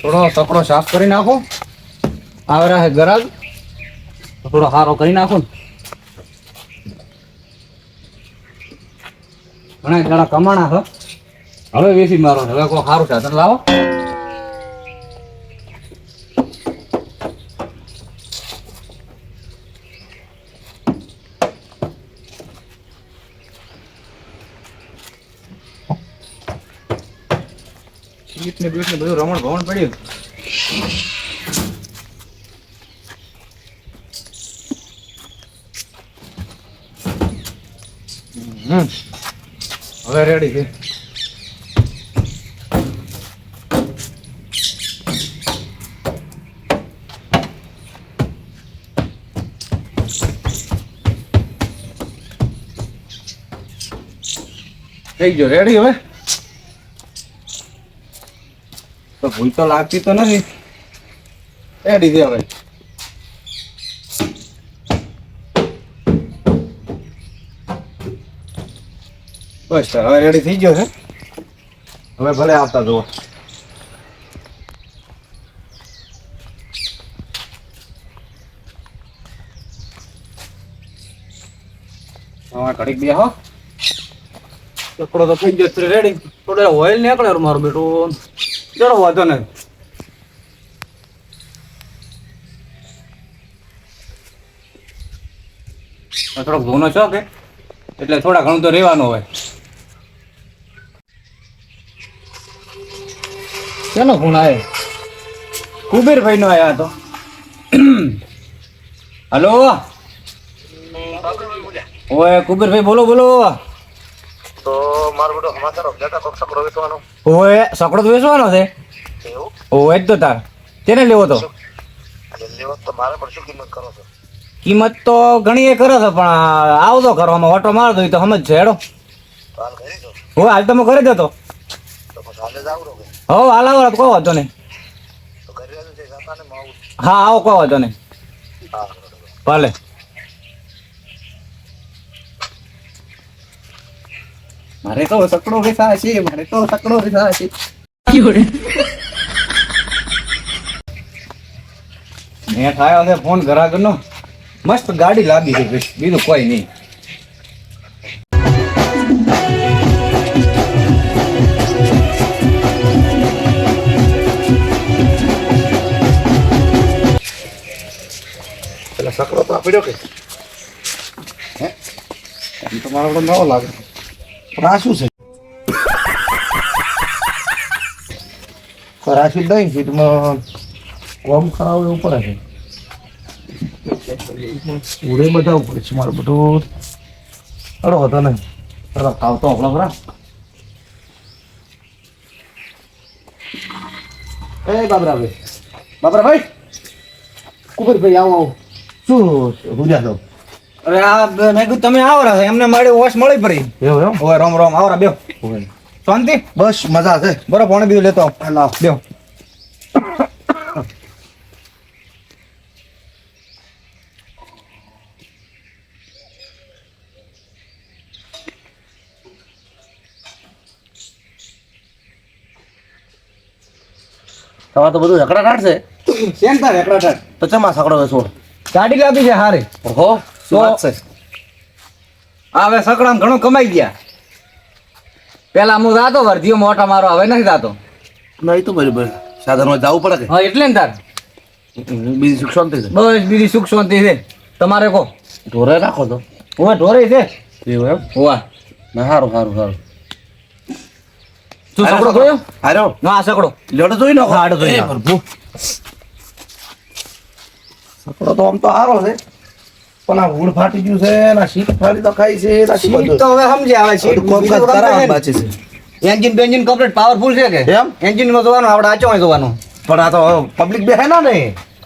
થોડો સકડો સાફ કરી નાખો. આવરા હે ગરાગ થોડો હારો કરી નાખો ને. ઘણા જણા કમાણા છે. હવે વેસી મારો હવે કોઈ સારું સાધન લાવો. સીટ ને બીટ ને બધું રમણ ભવણ પડ્યું. હવે રેડી છે. થઈ ગયો રેડી. હવે તો ભૂલ તો લાગતી તો નથી. રેડી છે હવે. બસ હવે રેડી થઈ ગયો છે. હવે ભલે આવતા જુઓ. ઘડીક બે હો ચકડો તો થઈ ગયો રેડી. થોડો ઓઇલ નીકળે મારું બેટું. ચલો વાંધો નહીં. થોડોક ધૂનો છો કે એટલે થોડા ઘણું તો રહેવાનું હોય. શેનો ફોન આવ્યો? કુબેરભાઈ નો આવ્યા તો. હલો ઓય કુબેરભાઈ બોલો બોલો. તો મારો બેટો સમાચાર અપડેટ તો સકડો વેચવાનો. ઓય સકડો તો વેચવાનો છે. એવું? ઓય જ તો તાર તેને લેવો તો. લેવો તો મારે પણ શું કિંમત કરો છો? કિંમત તો ઘણી એ કરે છે પણ આવતો કરવામાં ઓટો માર દો તો સમજ છે હેડો. તો હાલ કરી દો. હોય હાલ તમે કરી દેતો. તો પછી હાલે જ આવરો કે? હો હાલ આવો કોઈ વાંધો નહીં. તો કરી દેજો જે જાતા ને માવું. હા આવો કોઈ વાંધો નહીં. હા ભલે. મારે તો સકડો વેચા છે. મારે તો સકડો વેચા છે. મેં થાય છે ફોન ઘરાગર નો. મસ્ત ગાડી લાગી છે બીજું કોઈ નહીં. પેલા સકડો તો આપડ્યો કે હે એમ તો મારો નવો લાગે. પણ આ શું છે? કરાશી દઈ સીટમાં કોમ કરાવું એવું પડે છે. ઉડે બધા ઉપર છે મારું બધું. અડો હતો ને આવતો આપણો બરા. એ બાબરાભાઈ કુબેરભાઈ આવો આવો. શું ગુજા છો? અરે આ મેં કીધું તમે આવો રહ્યા એમને મારી વોશ મળી પડી. એવું એમ? ઓય રોમ રોમ આવરા બેવ. શાંતિ બસ મજા છે. બરો પાણી બીજું લેતો આવ. લાવ બેવ. તમારે તો બધું ઝકડા કાઢશે. કેમ તારે એકડા ટાટ તો ચમા સકડો વેચો. ગાડી લાગી છે હારે. ઓહો શું વાત છે? આ હવે સકડામાં ઘણું કમાઈ ગયા. પેલા હું જાતો વર્ધીઓ મોટા મારો હવે નથી જાતો. નહીં તો બરાબર સાધનમાં જવું પડે કે? હા એટલે ને તાર બીજી સુખ શાંતિ છે. બસ બીજી સુખ શાંતિ છે. તમારે કહો. ઢોરે રાખો તો. ઓય ઢોરે છે. એવું એમ? ઓવા ના સારું સારું સારું. તું સકડો જોયો? હારો ના સકડો લેડો જોઈ નાખો. હા, આડો જોઈ નાખો. પ્રભુ સકડો તો આમ તો સારો છે પણ આ હુડ ફાટી ગયું છે ના સીટ ફાડી તો ખાઈ છે ના શું સીટ બધું. તો હવે સમજે આવે સીટ બધું કોમકાજ કરાવવાનું બાકી છે. એન્જિન બેન્જિન કમ્પ્લીટ પાવરફુલ છે કે એમ? એન્જિન માં જોવાનું આપણે આચો જોવાનું. પણ આ તો પબ્લિક બેહે ના ને.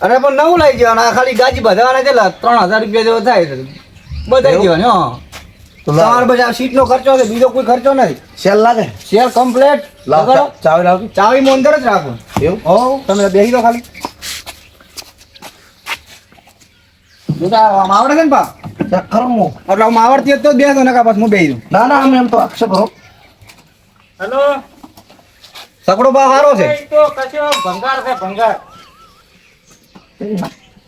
અરે પણ નવું લાવી દેવાનું. આ ખાલી ગાજી બધાવાના કેટલા 3000 રૂપિયા જેવો થાય બધાઈ દેવાની. હા તો તમારે બસ આ સીટ નો ખર્ચો છે બીજો કોઈ ખર્ચો નથી. સેલ લાગે. શેર કમ્પ્લીટ લાવ ચાવી લાવ. ચાવી માં અંદર જ રાખો. એવું? હો તમે બેસી દો ખાલી. જોતા આમ આવડે છે ને પા ચેક કરો હું. એટલે આમ આવડતી હોય તો જ બેસો નકા પાછું હું બેસી દઉં. ના ના અમે એમ તો આક્ષેપ કરો. હેલો સકડો ભાવ સારો છે. એ તો કશો ભંગાર છે ભંગાર.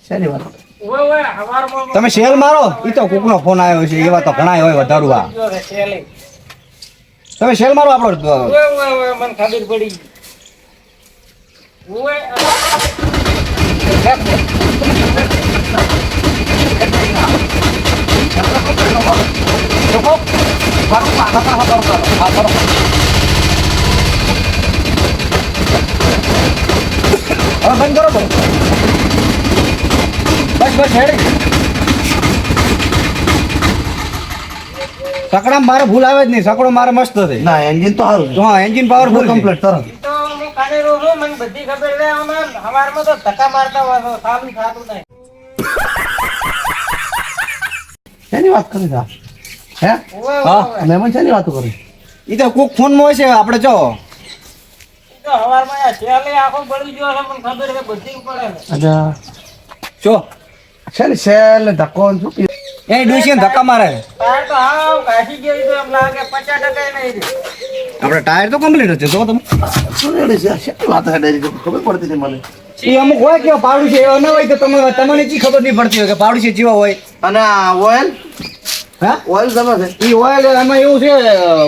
શેની વાત ઓય હવારમાં તમે સેલ મારો ઈ તો કોકનો ફોન આવ્યો છે એવા તો ઘણા હોય વધારવા. શેલે. તમે સેલ મારો આપણો ઓય મને ખબર પડી. હવે બંધ કરો બસ બસ હેડી. સકડામાં મારે ભૂલ આવે જ નહીં. સકડો મારે મસ્ત છે. ના એન્જિન તો સારું છે. હા એન્જિન પાવરફુલ કમ્પ્લીટ તરત તો હું કાલે રોજો મને બધી ખબર છે. આમાં હવારમાં તો ધક્કા મારતા હોય તો સારું થતું નહીં. શેની વાત કરી તા હે હા. મહેમાન શેની વાતો કરી ઈ તો કોક ફોનમાં હોય છે આપણે જો. તો હવારમાં આ શેલે આખો બળી ગયો છે મને ખબર છે બધી પડે ને. અચ્છા જો શેની સેલ ને ધક્કો ને શું પીધું? એ ડુસી ધક્કા મારે. તાર તો હાવ કાઢી ગઈ તો એમ લાગે 50% નહીં રે. આપણે ટાયર તો કમ્પ્લીટ જ છે જો તમે. શું રેડી છે શેની વાત છે ડાયરી ખબર પડતી નહીં મને એ અમુક હોય કે પાવડું છે એવા ના હોય તો તમને ચી ખબર નહીં પડતી હોય કે પાવડું છે જેવા હોય. અને આ ઓઇલ હા ઓઇલ જમે છે ઈ ઓઇલ એમાં એવું છે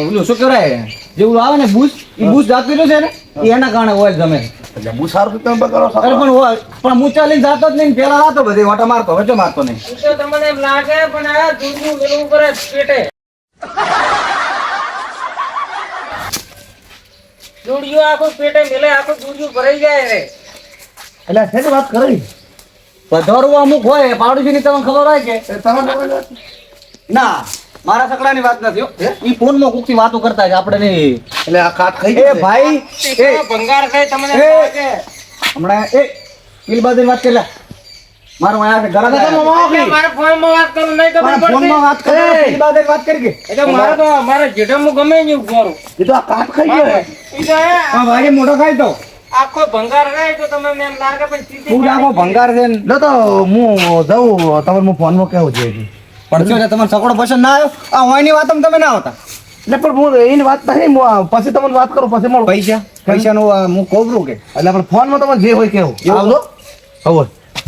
ઓલું શું કહેવાય જેવું આવે ને બૂસ્ટ ઈ બૂસ્ટ આપેલું છે ને ઈ એના કારણે ઓઇલ જમે. એટલે બહુ સારું તમે બગાડો છો. અરે પણ હોય પણ હું ચાલીને જાતો જ નહીં. પેલા રાતો બધી વાટા મારતો વચ્ચે મારતો નહીં. ઈ તો તમને એમ લાગે પણ આ દૂધનું પેલું કરે પેટે. દૂધિયું આખું પેટે મેલે આખું દૂધિયું ભરાઈ જાય રે. એટલે શેની વાત કરી વધારવું અમુક હોય પાવડું છે ની તમને ખબર હોય કે એ તમે બોલો છો. ના મારા સકડાની વાત નથી હો. ઈ ફોનમાં કોકથી વાતો કરતા છે આપણે નહીં. એટલે આ કાટ ખાઈ એ ગઈ છે. ભાઈ એ એ ભંગાર થાય તમને એ. લાગે. હમણાં એ પીલબાદની વાત કરી લે. મારું આયા ઘરા તમે હતા મામા મારે ફોનમાં વાત કરું નહીં ખબર પડતી. ફોનમાં વાત કરે પીલબાદની વાત કરી કે એટલે મારે તો મારે જેઠામાં ગમે નહીં ઉભોરું. એ તો આ કાટ ખાઈ ગયો છે. ઈ તો હે, હા ભાઈ મોટો ખાઈ તો આખો ભંગાર રહે તો તમને એમ લાગે પણ સીધી તું આખો ભંગાર છે ને લો તો હું જાઉં તમને હું ફોનમાં કેવું છે હજી. પડશો ને તમારે સકડો પસંદ ના આવ્યો આ હોયની વાતમાં તમે ના આવતા. એટલે પણ હું એની વાત નહીં હું પછી તમને વાત કરું પછી મળું પૈસાનું હું કોબરું કે એટલે આપણે ફોનમાં તમને જે હોય કેવું એવું? આવજો હવે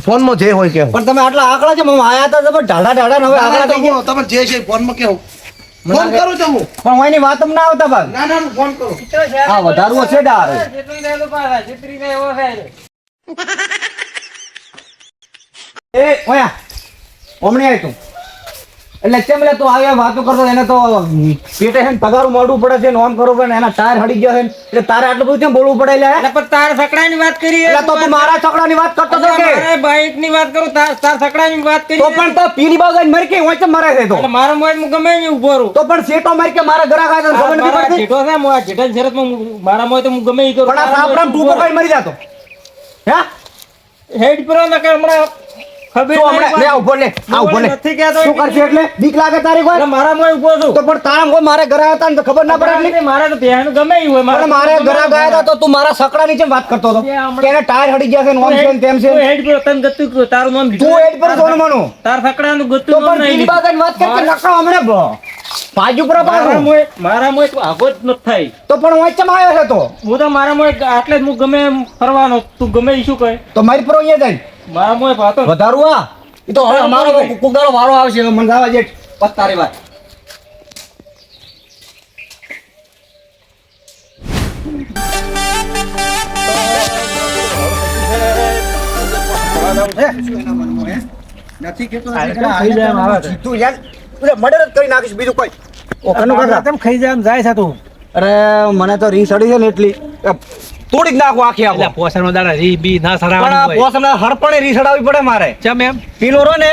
ફોનમાં જે હોય કેવું પણ તમે આટલા આંકડા છે હું આયા હતા તો ઢાળા ઢાળા ને હવે આંકડા થઈ ગયા. તમે જે છે ફોનમાં કેવું ફોન કરું છું હું પણ હોયની વાતમાં ના આવતા ભાગ. ના ના હું ફોન કરું ઈ તો છે. આ વધારવો છે ડાર. જેટલું રહેલું પાછા, જેટલી રહે એવો થાય છે. એ ઓયા ઓમણી આય તું એટલે કેમ લે તું આવ્યા વાતો કરતો એને તો પેટે છે ને પગારું મોડું પડે છે ને ઓમ કરવું પડે ને એના ટાયર હડી ગયા છે ને એટલે તારે આટલું બધું કેમ બોલવું પડે લે એટલે પણ તાર સકડાની વાત કરી એટલે તો તું મારા છોકરાની વાત કરતો હતો કે મારે બાઈકની વાત કરું તાર સકડાની વાત કરી તો પણ તો પીરી બાગાઈ મરી કે ઓય મરે છે તો એટલે મારો મોજ હું ગમે નહીં ઉભો રહું. તો પણ સેટો મારી કે મારા ઘરા ખાય તો ખબર નથી મારા પડતી જેઠો છે હું આ જેઠાની શરતમાં મારા મોજ તો હું ગમે ઈ કરું. પણ આ સાપરામ ટૂંકો કઈ મરી જાતો હે હેડ પર ન કર હમણાં ખબર તો હમણાં લે ઉભો લે આ ઉભો લે નથી કહેતો શું કરશે એટલે બીક લાગે તારી કોઈ એટલે મારા મોજ ઉભો છું. તો પણ તારા કોઈ મારે ઘરે હતા ને તો ખબર ના પડે એટલે મારે તો ધ્યાન ગમે ઈ હોય પણ મારે ઘરે ગયા હતા તો તું મારા સકડા નીચે વાત કરતો હતો એ હમણાં- કે એને ટાયર હડી ગયા છે ને ઓમ છે ને તેમ છે તું હેડ પર તને ગતું કરું. તારું નામ તું એડ પર જોનું માનું તાર સકડાનું તો ગતું નામ પણ નહીં પીલી બાગાઈ વાત કર કે નકા હમણે બાજુ પર મારા મોય તું આગો જ નથી થાય. તો પણ હું ચમ આવ્યો છે તો હું તો મારા મોય આટલે જ હું ગમે એમ ફરવાનો તું ગમે ઈ શું કહે તો મારી પર અહીંયા જાય મારા મોય ભાતો વધારું આ ઈ તો હવે મારો કુકડાનો વારો આવશે હવે મને જવા જેટ પત્તારી વાત નથી કેતો તું યાર મર્ડર જ કરી નાખીશ બીજું કોઈ ઓ કનુ કાકા કેમ ખાઈ જાય જાય છે તું અરે મને તો રીસ અડી છે ને એટલી તોડી જ નાખું આખી આખો પોસરમાં દાડા રી બી ના પણ આ પોસને હરપણે રીસ અડાવવી પડે મારે ચમ એમ પેલો રો ને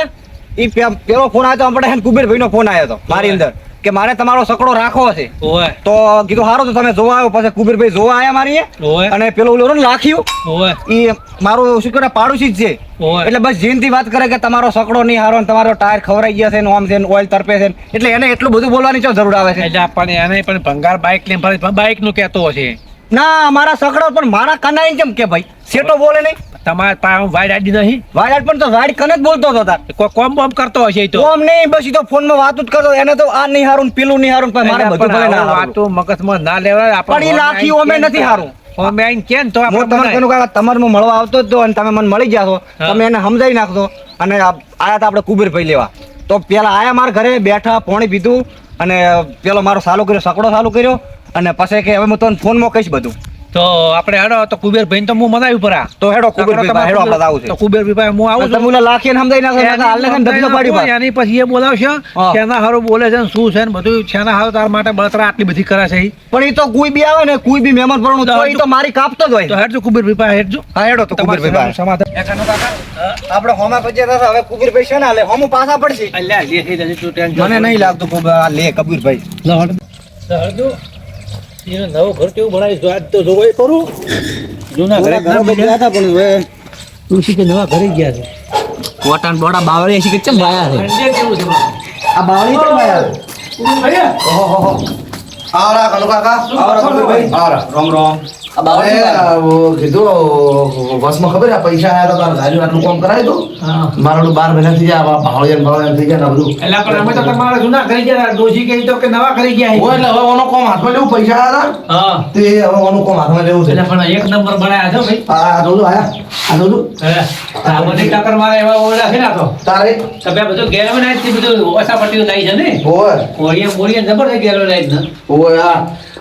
ઈ પેલો ફોન આવ્યો તો આપણે કુબેરભાઈ નો ફોન આવ્યો હતો મારી અંદર કે મારે તમારો સકડો રાખવો છે ઓય તો કીધું સારું તો તમે જોવા આવ્યો પછી કુબેરભાઈ જોવા આવ્યા મારી અહીંયા. ઓય અને પેલો ઓલો ને લાખ્યું ઓય ઈ મારું શું કરે પાડોશી જ છે ઓય એટલે બસ જીનથી વાત કરે કે તમારો સકડો નહીં હારો ને તમારો ટાયર ખવરાઈ ગયા છે ને ઓમ છે ને ઓઇલ તરપે છે ને. એટલે એને એટલું બધું બોલવાની શું જરૂર આવે છે એટલે આપણને એને પણ ભંગાર બાઇક લઈને ફરે બાઇક નું કહેતો હશે ના મારા સકડો પણ મારા કનાઈ કેમ કે ભાઈ સેટો બોલે નહીં તમારે પાસે વાઈડ આડી નહીં વાયડ પણ તો વાયડ કને જ બોલતો હતો તાર કોઈ કોમ બોમ કરતો હશે ઈ તો ઓમ નહીં બસ ઈ તો ફોનમાં વાતું જ કરતો એને તો આ નહીં હારું ને પેલું નહીં હારું ને મારે બધું ભલે ના હારું. વાતો મગજમાં ના લેવાય પણ ઈ લાખી ઓમે નથી હારું અમે આઈને કે ને તો હું આપણે તમને બનાય. કહું કાકા તમારે હું મળવા આવતો જ તો અને તમે મને મળી ગયા છો હા. તમે એને સમજાવી નાખજો અને આયા હતા આપણે કુબેરભાઈ લેવા તો પેલા આયા મારા ઘરે બેઠા પાણી પીધું અને પેલો મારો સાલો કર્યો સકડો ચાલુ કર્યો અને પછી કે હવે હું તમને ફોનમાં કહીશ બધું તો આપણે હેડો તો કુબેરભાઈને તો હું મનાવી પરા તો હેડો કુબેરભાઈ પાસે, હેડો આપણે આવું છે તો કુબેરભાઈ હું આવું અને તમે ઓલા લાખીને સમજાવી નાખો નકર હાલને છે ને ધબીલો પાડી પાડ. એની પછી એ બોલાવશે હા. શેના હારું બોલે છે ને શું છે ને બધું શેના હારું તાર માટે બળતરા આટલી બધી કરે છે ઈ. પણ એ તો કોઈ બી આવે ને કોઈ બી મહેમાન પરણું તો એ તો મારી કાપતો જ તો હોય હેડજો કુબેરભાઈ પાસે હેડજો હા હેડો તો કુબેરભાઈ પાસે. સમાધાન એ કાનો કાકા આપણે હોમા પછી થશે હવે કુબેરભાઈ છે ને હાલે હોમું પાછા પડશે અલ્યા લે થઈ જશે તું ટેન્શન મને નહીં લાગતું લે કબીરભાઈ હળજો એને નવો ઘર કેવું બનાવી જો આજ તો જોવો એ કરું જૂના ઘરે ઘરે ગયા હતા પણ હવે તુલસી કે નવા ઘરે ગયા છે કોટાન બોડા બાવળી એસી કે ચમ વાયા છે ઠંડી કેવું છે આ બાવળી કેમ વાયા ઓહો આવરા કનુ કાકા આવરા કબીરભાઈ. આવરા રોમ રોમ આ અરે બાવળી કીધું બસમાં ખબર આ પૈસા આયા હતા તારે ગાડી આટલું કામ કરાય તો હા મારું 12 મહિના થઈ ગયા ભાવળિયા થઈ ગયા ને બધું એટલે પણ અમે તો તમારા જૂના ઘરે ગયા ડોશી કહી તો કે નવા ઘરે ગયા હોય એટલે હવે ઓનો કોમ હાથમાં લેવું પૈસા આયા હતા હા તે હવે ઓનું કોમ હાથમાં લેવું છે એટલે પણ એક નંબર બનાયા છો ભાઈ આ જોજો આયા આ જોજો આ બધી ટક્કર મારે એવા ઓરડા છે ને આ તો તારે તમે બધું ગેલો નાઈટ થી બધું ઓછા પટ્ટીઓ લાવી છે ને હોય ઓળીએ મોળીએ જબરદસ્ત ગેલો નાઈટ ને હોય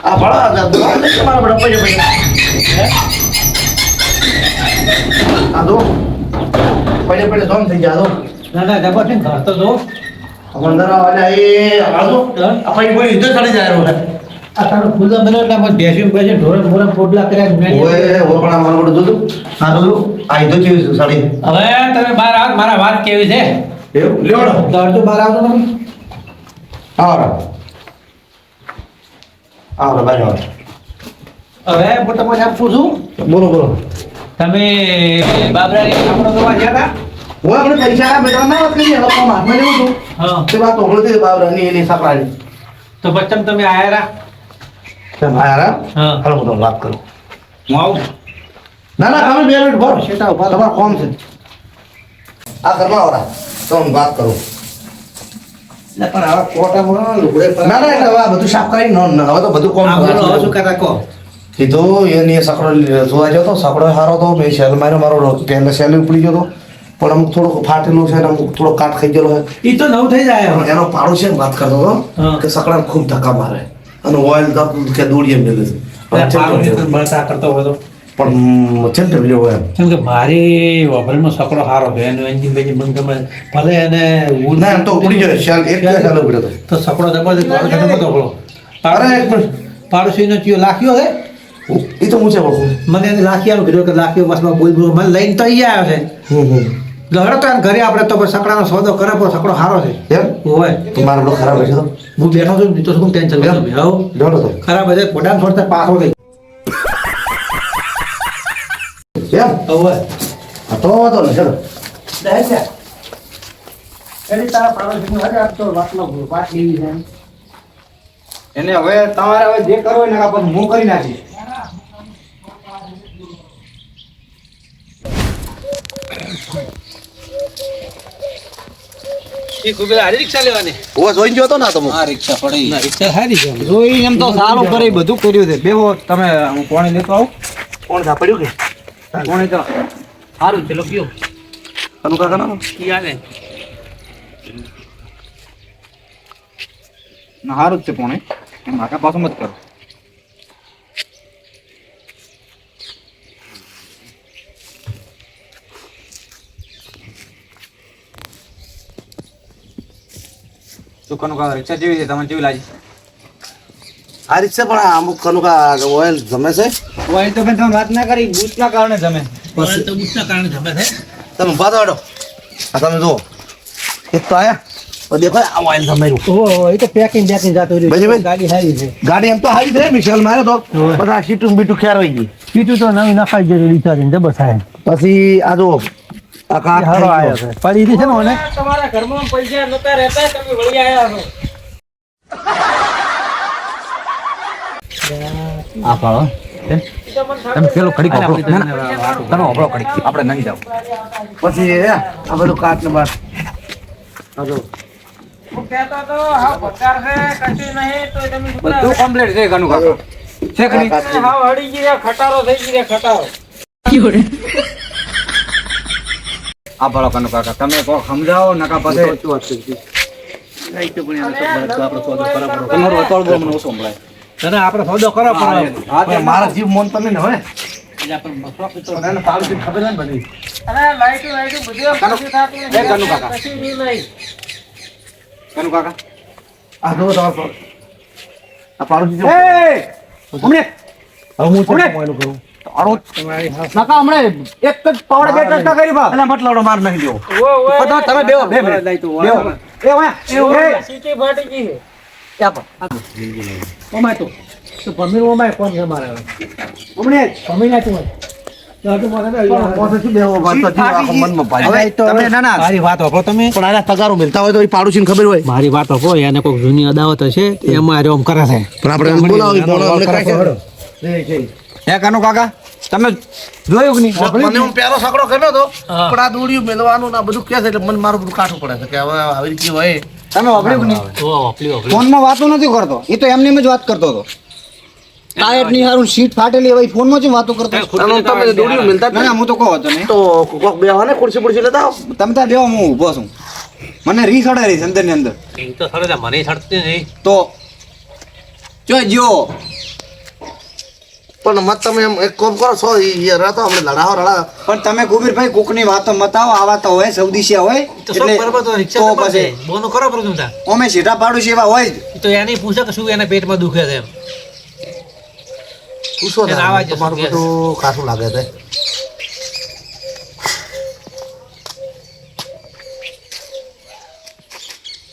આ ભણા દુકાન છે મારા બડા પૈસા આ દો પડે ધોમ થઈ ગયા દો ના ના જબર છે ને ઘર તો જો મંદરા વાળા એ આ દો આ પછી કોઈ યુદ્ધ ચડી જાય રહ્યો આ તારું ખુલ્લા બને એટલે અમે બેસી બેસી ઢોરણ મોરા પોટલા કર્યા મેં કીધું, ઓય ઓ પણ મારું બધું જોજો આ જોજો આ યુદ્ધ ચેવી સાડી હવે તમે બહાર આવો મારા વાત કેવી છે એવું લેવડો તો અડધું બહાર આવતો તમે આવરા આવરા બાય આવરા હવે હું તમને આમ પૂછું બોલો બોલો તમે બાબરાની આપણો જોવા ગયા હતા હું આપણે પૈસા બેટા ના વાત કરીએ લોકો હાથમાં લેવું છું હા તે વાત ઓળખી દે બાવરાની એની સાપરાની તો પછી તમે આયા રા તેમ આયા હા. હાલો હું તમને વાત કરું હું આવું ના ના તમે 2 મિનિટ ભરો સેટા ઉભા તમારા કોમ છે આ ઘરમાં આવરા તો હું વાત કરું એટલે પણ હવે કોટામાં લુગડે ના ના એટલે હવે આ બધું સાફ કરી હવે તો બધું કોમ શું કહેતા કહો કીધું એની સકડો જોવા ગયો તો સકડો સારો તો મેં સેલ માર્યો મારો પહેલા સેલ ઉપડી ગયો તો પણ અમુક થોડુંક ફાટેલું છે ને અમુક થોડો કાટ ખાઈ ગયેલો છે એ તો નવું થઈ જાય પણ એનો પાડો છે ને વાત કરતો હા. હતો કે સકડાને ખૂબ ધક્કા મારે અને ઓઇલ કે દોડીએ મેલે છે બળતા કરતો હોય તો પણ છે ને ટેબલી હોય એમ કેમ કે મારી ઓપરેશનમાં સકડો સારો છે એનું એન્જિન બેન્જિન બંધ ગમે ભલે એને ના એમ તો ઉપડી ગયો સેલ એક બે સેલ ઉપડ્યો હતો તો સકડો જબરદસ્ત ભાડો છે નતો પકડો અરે એક મિનિટ પાડોશીનો ચિયો લાખ્યો છે એ તો હું છે બોલું મને એને લાખિયાનું કીધું કે લાખિયો બસમાં બોલ બોલ મને લઈને તો અહીંયા આવ્યો છે લડો તો એને ઘરે આપણે તો પછી સકડાનો સોદો કરે પણ સકડો સારો છે એમ હોય તો મારો બધો ખરાબ હશે તો હું બેઠો છું તો શું ટેન્શન એમ? લેતો ભાઈ હવ જોડો તો ખરાબ હશે પોડામ છોડતા પાછો ગઈ એમ હવે આ તો વાંધો નહીં ચલો તારા પાડોશીનું હરે આપતો વાતનો વાત લેવી છે એમ. એને હવે તમારે હવે જે કરવું હોય ને આ બધું હું કરી નાખીશ એ કોઈ પેલા હારી રિક્ષા લેવાની ઓ જોઈ ગયો તો ના તમે આ રિક્ષા પડી ના રિક્ષા હારી છે જોઈ એમ તો સારું કરી બધું કર્યું છે બેહો તમે હું કોણે લેતો આવું કોણ સાપડ્યું કે કોણે તો સારું ચલો કયો કનુ કાકા ના ઈ આલે ના સારું જ છે કોણે એમ માકા પાછું મત કરો શું કનું કા રિક્ષા જેવી છે તમને કેવી લાગી આ રિક્ષા પણ આ અમુક કનુ કા ઓઇલ જમે છે ઓઇલ તો તમે વાત ના કરી બૂસ્ટના કારણે જમે પછી તો બુટના કારણે જમે છે તમે ઉભા થો આ તમે જુઓ એક તો આયા તો દેખો આ ઓઇલ જમેરું ઓહો એ તો પેકિંગ જાતું રહ્યું ભાઈ. ગાડી હારી છે ગાડી એમ તો હારી છે મિશેલ મારે તો હોય. પણ આ સીટું બીટું ખેર હોય ગઈ પીટું તો નવી નખાઈ ગયું રિચાર્જ જબર થાય પછી આ જુઓ આ કાચ હારો આવ્યો છે પડી હતી છે ને મને તમારા ઘરમાં પૈસા નતા રહેતા તમે વળી આયા છો આ પાડો એ તો મને તમે પેલો કડી અરે કોપરો આપણે ના ના તમે ઓપરો કડી આપણે નહીં જાવ પછી આ બધું કાચ ને બાર આ જો હું કહેતો તો હા પચાર છે કશું નહીં તો તમે બધું કમ્પ્લીટ છે કનું કાકા ઠેકડી હાવ હળી ગઈ રે, ખટારો થઈ ગઈ રે, ખટારો. આ ભલો કનુ કાકા તમે કોક સમજાવો નકા પછી તમારો અતોળ બહુ મને ઓછો સંભળાય. તને આપણે સોદો કરો પણ હા તે મારા જીવ મોન તમે ને હોય એને પાડોશી ખબર છે ને બધી. અરે લાઈટું બધું આમ કાનો- કશું થતું એ કાનો કાકા. કશું રહ્યું નહીં. કનુ કાકા આ જો તમારો આ પાડોશી એ હમણે હું હમણે. એનું કરું તારો નકા હમણે એક જ પાવડે બે ટચકા કરી બા. એટલે મતલબ માર નાખી દો પણ તમે બેહો બે મિનિટ. બેહો. એ ઓયા એ સીટી ફાટી ગઈ છે. ક્યાં પર? ઓમાય તો ભમીર ઓમાય કોણ છે મારે હમણે ભમી ના તું શું દેવો વાત તો જીવ આખો મનમાં ભાઈ હવે તમે ના ના મારી વાત વાપરો તમે પણ આના તગારો મિલતા હોય તો એ પાડોશીને ખબર હોય મારી વાત વાપરો એને કોઈ જૂની અદાવત હશે એમાં આરે આમ કરે છે પણ આપણે બોલાવી બોલાવી કાંઈ હે કનુ કાકા તમે જોયું કે નહીં? મને હું પહેલો સકડો કર્યો હતો પણ આ દોડ્યું મેલવાનું ને આ બધું કે છે એટલે મને મારું બધું કાઠું પડે છે કે હવે આવી રીતે હોય તમે વાપર્યું કે નહીં? ફોનમાં વાતો નથી કરતો એ તો એમને એમ જ વાત કરતો હતો. ટાયર ની હારું સીટ ફાટેલી હવે ફોનમાં જ વાતો કરતો હતો. અને તમે દોડ્યું મિલતા જ ના ના હું તો કહો હતો નહીં તો કોક બે હોય ને ખુરશી પુરશી લેતા આવો. તમે ત્યાં બેહો હું ઊભો છું. મને રી સડે રહી અંદર ની અંદર મને છડતી નહીં તો જોઈ જો પણ મત તમે એમ એક કોમ કરો છો ઈ રહેતો આપણે લડાવો લડા પણ તમે કુબીરભાઈ કોકની વાતો મતાવો આવા તો હોય સૌદીશિયા હોય એટલે તો પછી બોનો કરો પર તમે અમે સીધા પાડોશી એવા હોય જ. તો એને પૂછો કે શું એના પેટમાં દુખે છે એમ પૂછો ને એને આવા જ તમારું શું બધું કાઠું લાગે છે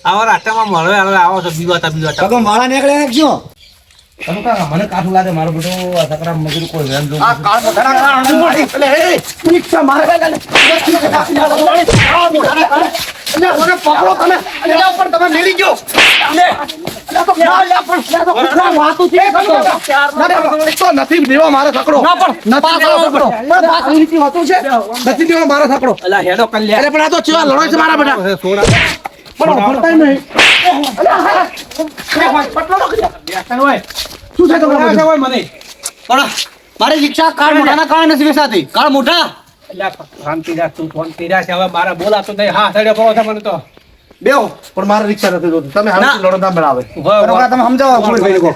આવા રાટામાં મળે હવે આવો છો બીવાતા પગમ વાળા નીકળ્યા ને શું? તમે કાકા મને કાઠું લાગે મારું બધું આ સકરા મજૂરી કોઈ વેન જો આ કાળ મોઢાના કાળ અણુમડી. એટલે એ રિક્ષા મારે એટલે મને પકડો તમે એના ઉપર તમે મેલી ગયો નથી દેવા મારે સકડો નથી દેવા મારે સકડો અલા હેડો કલ્યા અરે પણ આ તો ચેવા લડાઈ છે મારા બેટા પણ ભરતા નહીં શું છે તમારે મને પણ મારી રિક્ષા કાળ મોઢાના કાળ નથી વેચાતી. કાળ મોઢા શાંતિ રાખ તું શાંતિ રાખ હવે મારા બોલાતો નહીં હા સડ્યો પડો છે મને તો બેહો પણ મારે રિક્ષા નથી જોતી તમે હાલ લડો ના બનાવે બરોબર તમે સમજાવો કુબીરભાઈને કહો.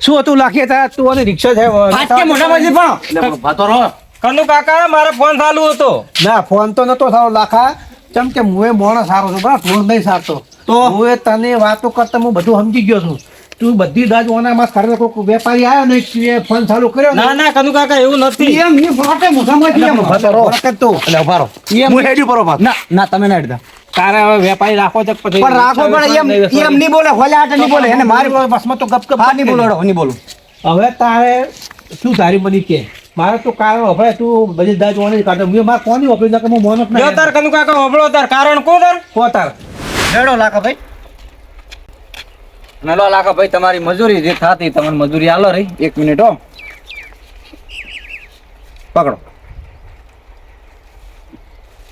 શું હતું લાખી તા તું અને રિક્ષા છે ફાટકે મોઢામાંથી પણ એટલે પણ ભાતો રહો કનુ કાકા મારો ફોન ચાલુ હતો. ના ફોન તો નતો સારો લાખા ચમ કે મુએ મોણો સારો છું બરાબર ફોન નહીં સારતો તો? મુએ તને વાતો કરતા હું બધું સમજી ગયો છું તું બધી દાજ ઓનામાં ખરેખર કોઈ વેપારી આવ્યો ને એ ફોન ચાલુ કર્યો ને ના ના કનુ કાકા એવું નથી. એમ નહીં ફાટે મોઢામાંથી એમ. ભાતો રહો વરકત તું એટલે ઉભા રહો એમ હું હેડ્યું પરો ભાત ના ના તમે ના અડધા તારે હવે વેપારી રાખો છે પછી પણ રાખો પણ એમ નહીં બોલે હોલે આટે નહીં બોલે એને મારી બસમાં તો ગપ હા નહીં બોલો નહીં બોલું હવે તારે શું તારી બની કે મારે તો કારણ હવે તું બધી દાજ ઓની કાઢે હું મારે કોની ઓપરી નાખે હું મોનક જો તાર કનુ કાકા હોભળો તાર કારણ કો તાર. કો તાર લેડો લાખા ભાઈ નલો લાખા ભાઈ તમારી મજૂરી જે થાતી તમને મજૂરી આલો રહી 1 મિનિટ હો પકડો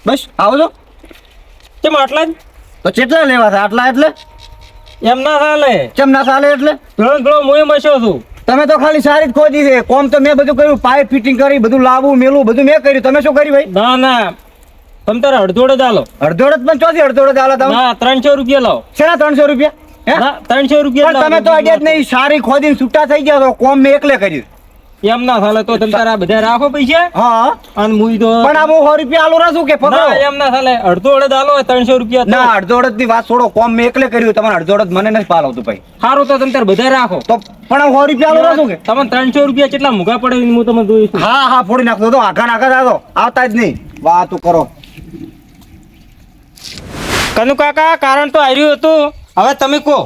બસ આવજો કેમ આટલા જ? તો કેટલા લેવા છે આટલા એટલે એમ ના ચાલે. કેમ ના ચાલે એટલે ભેળો ભેળો મુએ મસ્યો છું. તમે તો ખાલી સારી જ ખોદી છે કોમ તો મેં બધું કર્યું પાઇપ ફિટિંગ કરી બધું લાવવું મેલું બધું મેં કર્યું તમે શું કર્યું ભાઈ ના ના તમ તારે અડધોડ જ આલો. અડધોડ જ પણ ચોથી અડધોડ જ આલો તમે ના 300 રૂપિયા લાવો. શેના 300 રૂપિયા હે ના 300 રૂપિયા પણ તમે તો અડ્યા જ નહીં સારી ખોદીને છૂટા થઈ ગયા તો કોમ મેં એકલે કર્યું એમ ના ચાલે તો તમ તારે આ બધા રાખો પૈસા હા અને મુઈ તો પણ આ હું 100 રૂપિયા આલો રાશું કે પકડો ના એમ ના ચાલે અડધોડ જ આલો 300 રૂપિયા તો. ના અડધોડ ની વાત છોડો કોમ મેં એકલે કર્યું તમારે અડધોડ મને નથી પાલવતું ભાઈ સારું તો તમ તારે બધા રાખો. તો પણ હું 100 રૂપિયા આલો રાશું કે તમને 300 રૂપિયા કેટલા મૂઘા પડે એ હું તમને જોઈશું. હા હા ફોડી નાખતો તો આઘા નાખા દાદો આવતા જ નહીં વાતું કરો કનુ કાકા કારણ તો આવ્યું હતું હવે તમે કહો.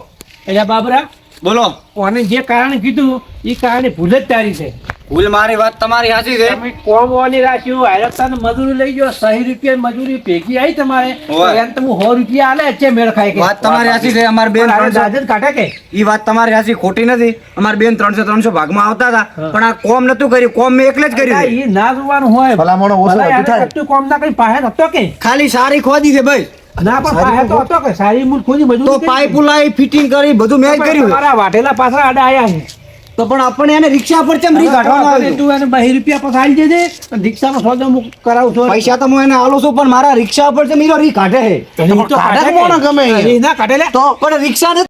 એટલે બાબરા બોલો કોને જે કારણ કીધું એ કારણે ભૂલ જ તારી છે ભૂલ મારી વાત તમારી સાચી છે તમે કોમ ઓની રાખ્યું આયરતાને મજૂરી લઈ ગયો 100 રૂપિયા મજૂરી ભેગી આવી તમારે હોય. તો એમ તમે 100 રૂપિયા આલે છે મેળ ખાય કે વાત તમારી સાચી છે અમાર બેન પણ આ દાદા જ કાઢે કે ઈ વાત તમારી સાચી ખોટી નથી અમાર બેન 300 ભાગમાં આવતા હતા પણ આ કોમ નતું કર્યું કોમ મેં એકલે જ કર્યું છે. એ ના જોવાનું હોય ભલામણો ઓછો ભલા વધુ એને થાય. કશું કોમ ના કઈ પાસે હતો કે ખાલી સારી ખોદી છે ભાઈ ના પણ પાસે તો હતો કે સારી મૂળ ખોદી મજૂરી તો કરી. પાઇપ લાઈ ફિટિંગ કરી બધું મેં જ કર્યું છે. તમારા વાટેલા પાછળ આડા આયા છે તો પણ આપણે એને રિક્ષા પર ચમ રી કાઢવાનો અને આવ્યો? તું એને 2 રૂપિયા પછી આલી દેજે અને રિક્ષાનો સોદો હું કરાવું છું પૈસા તો હું એને આલું છું પણ મારા રિક્ષા પર ચમ ઈ રી કાઢે હે ઈ તો કાઢે કાઢે કોને ગમે ને. અહીંયા? ઈ ના કાઢે લે તો પણ રિક્ષા ને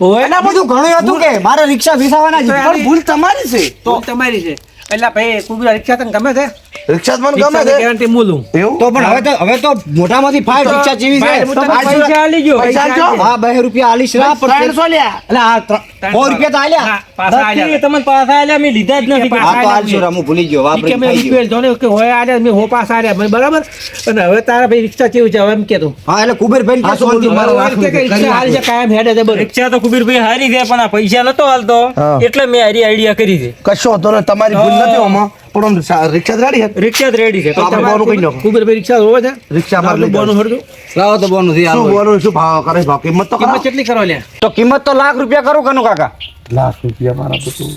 ઓય એના બધું ઘણું હતું કે મારે રિક્ષા વિસાવાના છે. તો પણ ભૂલ તમારી છે તો તમારી છે એટલે ભાઈ કુબરા રિક્ષા તને ગમે છે રિક્ષા જ મને ગમે રિક્ષાની છે ગેરંટી મૂલું એવું તો પણ હવે તો મોટામાંથી ફાઇવ રિક્ષા જેવી છે. હું તમને આઠસો- પૈસા આલી ગયો પૈસા આલજો. હા 2 રૂપિયા આલીશ રા પણ 300 લ્યા એટલે આ 4 રૂપિયા તો આલ્યા. હા, પાછા આલ્યા. નથી, તમને પાછા આલ્યા મેં લીધા જ નથી. પાછા હા તો આલશું રા, હું ભૂલી ગયો ઈ વાપરી કે મેં ખાઈ ગયો. રૂપિયા જોને કે હોય આલ્યા મેં હો પાસ આલ્યા મને બરાબર અને હવે તારા ભાઈ રિક્ષા કેવું છે હવે એમ કે તું હા એટલે કુબેરભાઈ હા, શું બોલતું? મારો લાખ કે રિક્ષા હાલ છે કાયમ હેડે છે બધું રિક્ષા તો કુબીરભાઈ હારી છે પણ આ પૈસા નતો હાલતો હા. એટલે મેં હારી આઈડિયા કરી છે. કશો હતો ને તમારી ભૂલ નથી આમાં પણ આમ રિક્ષા જ ગાડી છે રિક્ષા જ રેડી છે. તો આપણે બોનું કઈ નાખો કુબેરભાઈ રિક્ષા હોવે છે રિક્ષા માં લઈ બોનું જાઓ. હરતું લાવો તો બોનું થી શું આલો. બોનું શું ભાવ કરે ભાવ કિંમત તો કિંમત કરો કેટલી કરો લ્યા તો કિંમત તો લાખ રૂપિયા કરું કનું કાકા? લાખ રૂપિયા મારા તો તું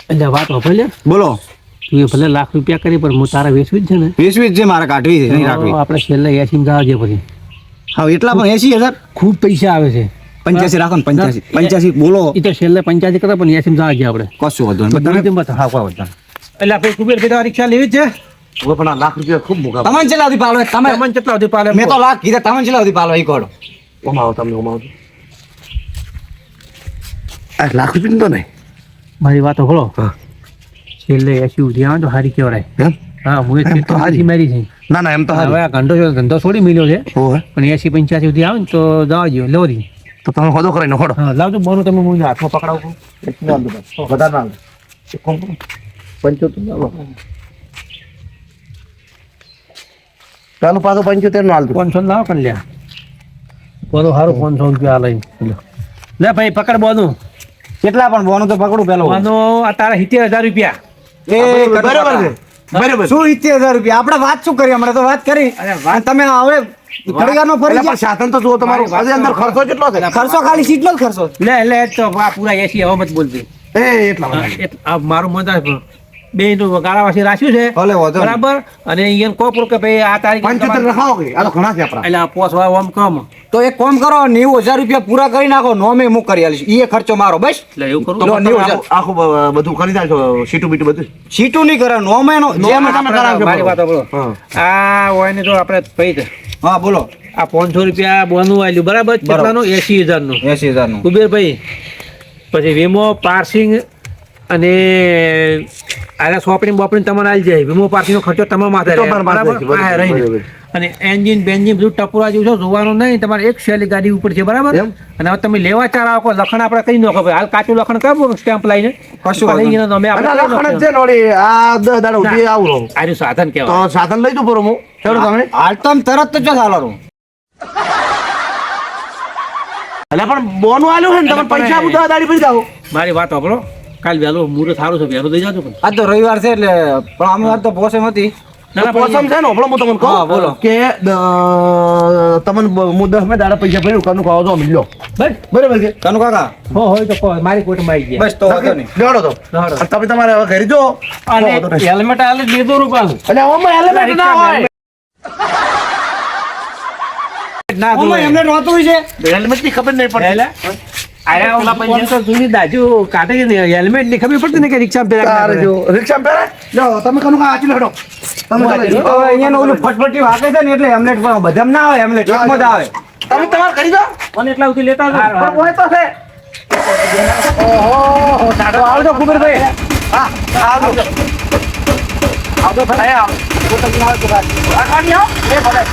એટલે વાત હોભળ લે બોલો તું એ ભલે લાખ રૂપિયા કરી પણ હું તારા વેચવી જ છે ને 20 છે મારે કાઢવી છે નહીં રાખવી. તો આપણે છેલ્લે 80 માં જવા પછી હા એટલા પણ 80,000 ખૂબ પૈસા આવે છે 85 રાખો ને 85 બોલો એ તો છેલ્લે 85 કરે પણ 80 માં જવા આપણે કશું વધુ નહીં. તમે તેમ બતા હા કોઈ વધતા એટલે આપણે કુબેરભાઈ તમારી રિક્ષા લેવી જ છે હવે પણ આ લાખ રૂપિયા ખૂબ મોંઘા તમને ચેલા સુધી પાલો તમે તમને કેટલા સુધી પાલે મેં તો લાખ કીધા તમને ચેલા સુધી પાલો ઈ કોડો ઓમાવો તમને ઓમાવો આ લાખ રૂપિયા તો નહીં મારી વાત હોળો હા. છેલ્લે 80 સુધી આવે તો હારી કેવડાય એમ હા હું એમ તો હારી. મારી છે ના ના એમ તો હવે હારી આ ધંધો છોડી મળ્યો છે હોવે પણ 80 85 સુધી આવે ને તો જવા દો લોરી તો તમે હોદો કરાઈ નાખો હા લાવજો બોનું તમે હું હાથમાં પકડાવું વધારે ના લે. એક કામ કરો. 75 લાવો. ચાલો પાછો 75 નો હાલતું 500 લાવો કરી લ્યા બોનું સારું 500 રૂપિયા લઈ લે ભાઈ પકડ બોનું કેટલા પણ બોનું તો પકડું પેલો બોનો આ તારા 70,000 રૂપિયા એ બરાબર છે બરાબર શું 70,000 રૂપિયા આપણે વાત શું કરી હમણાં તો વાત કરી અરે વાત- અને તમે હવે ઘડિયાળનો ફરી એટલે પણ ગયા. સાધન તો જુઓ તમારું આજે અંદર ખર્ચો કેટલો છે ખર્ચો ખાલી સીટનો જ ખર્ચો લે તો આ પૂરા 80 હવે મત બોલતી એ એટલા બધા આ મારું મત બે નું ગાળાવાસી રાખ્યું છે ભલે વાંધો નહીં. બરાબર અને અહીંયા કોપરો કે ભાઈ આ તારીખ 75 રખાવો કે આ તો ઘણા છે આપણા એટલે આ પોસવા આમ કમ તો એક કામ કરો 90,000 રૂપિયા પૂરા કરી નાખો નોમે હું કરી આલીશ ઈ ખર્ચો મારો બસ એટલે એવું કરું લો, 90,000. આખું બધું કરી નાખો સીટું બીટું બધું સીટું નહીં કરે નોમે નો જેમ તમે આપણે કરાવજો. મારી વાત સાંભળો. હા. આ હોય ને તો આપણે ભાઈ છે. હા બોલો આ 500 રૂપિયા બોનું આલ્યું બરાબર કેટલાનું 80,000 નું 80,000 નું કુબેરભાઈ પછી વીમો પાર્સિંગ અને આલા શોપિંગ બોપિંગ તમારે આવી જાય વીમો પાર્સિંગ નો ખર્ચો તમારા માથે એ તો રહે. મારા માથે બરાબર છે, હા, રહીને. બરાબર. અને એન્જિન બેન્જિન બધું ટપુરા જેવું છે જોવાનું નહીં તમારે એક શેલી ગાડી ઉપર છે બરાબર એમ? અને હવે તમે લેવા ચાર આવો લખણ આપણે કઈ નાખો ભાઈ હાલ કાચું લખણ કરો સ્ટેમ્પ લઈને કશું વાંધો નહીં. અમે અને આપણે લખણ જ છે ને વળી, આ 10 દાડા ઉઠી આવું રહું. આર્યું સાધન તો કહેવાય સાધન લઈ દઉં બરોબર હું ચલો તમે હાલ તો આમ તરત તો જો હાલવાનું એટલે પણ બોનું આલ્યું છે ને તમે પૈસા આપું 10 દાડી પડી જાઓ મારી વાત સાંભળો કાલ વહેલું મુહૂર્ત સારું છે વહેલું દઈ જાજો પણ આજ તો રવિવાર છે એટલે પણ અમે વાર તો પોસે હતી ના, ના, પોસમ છે ને હમણાં હું તમને હા, બોલો. કહું કે તમને હું 10 મેં દાડા પૈસા ભર્યું કાનું ખાવા તો મિલ્યો બસ બરાબર છે કનુ કાકા હોય તો કહો મારી કોર્ટમાં આવી ગયા બસ તો વાંધો નહીં લેવડો તો લેવડો. અને તમે તમારે હવે ઘરે જો અને વાંધો નહીં. હેલ્મેટ આલે લીધું રૂપિયા એટલે આમાં element ના હોય ના ઓમાં એમને નહોતું છે હેલ્મેટ ની ખબર નહીં પડતી એટલે આયા ઓલા પંચાયત જૂની દાજુ કાઢે છે ને હેલ્મેટ ની ખબર પડતી ને કે રિક્ષા તારે જો રિક્ષા પહેરે લો તમે કનું કા આચી લેડો તમે ચાલો. તો અહીંયાનું ઓલું ફટફટી વાગે છે ને એટલે હેમલેટ બધામાં ના આવે હેમલેટ એકમાં જ આવે તમે તમારે કરી દો મને એટલા સુધી લેતા પણ જાઓ. હોય તો છે તો આવજો કુબેરભાઈ હા આવજો આવજો ભાઈ આવો. આ કાઢી આવો એ ભલે